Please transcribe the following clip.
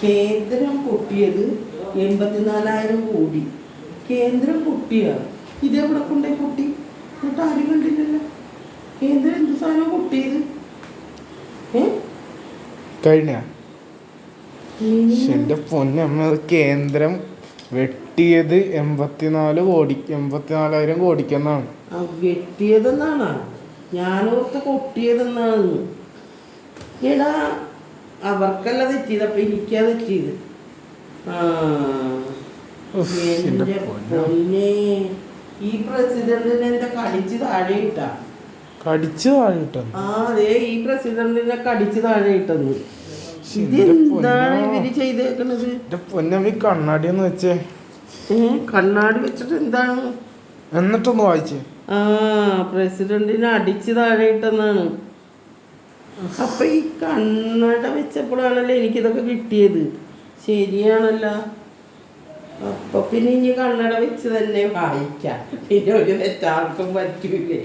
കേന്ദ്രം പൊട്ടിയത് 84,000 കോടി. കേന്ദ്രം പൊട്ടിയ ഇതെവിടെ കൊണ്ടേ പൊട്ടി? എന്നിട്ട് ആരും കണ്ടില്ലല്ലോ. കേന്ദ്രം എന്ത് സാധനം പൊട്ടിയത്? കഴിഞ്ഞ എന്റെ പൊന്നമ്മ, കേന്ദ്രം വെട്ടിയത് 84,000 കോടിക്കെന്നാണ്. വെട്ടിയതെന്നാണ് ഞാനോർത്ത് പൊട്ടിയതെന്നാണ്. എടാ അവർക്കല്ല തെറ്റിയത്, അപ്പൊ എനിക്കാ തെറ്റിയത്. എന്റെ പൊന്നെ, ഈ പ്രസിഡന്റിനെ എന്താ കടിച്ച് താഴെ ഇട്ടാ? കടിച്ചു താഴെ ഇട്ടു? അതെ, ഈ പ്രസിഡന്റിനെ കടിച്ച് താഴെ ഇട്ടെന്ന്. ഇതെന്താണ് ഇവര് ചെയ്തേക്കണത്? പൊന്നമ്മ, കണ്ണാടി ഒന്ന് വെച്ചേ. കണ്ണാടി വെച്ചിട്ട് എന്താണ്? എന്നിട്ടൊന്ന് വായിച്ചേ. പ്രസിഡന്റിനെ അടിച്ച് താഴെ ഇട്ടെന്നാണ്. അപ്പൊ ഈ കണ്ണട വെച്ചപ്പോഴാണല്ലോ എനിക്കിതൊക്കെ കിട്ടിയത്. ശരിയാണല്ലോ. അപ്പൊ പിന്നെ ഇനി കണ്ണട വെച്ച് തന്നെ വായിക്കാം. പിന്നെ ഒരു തെറ്റാർക്കും പറ്റൂലേ.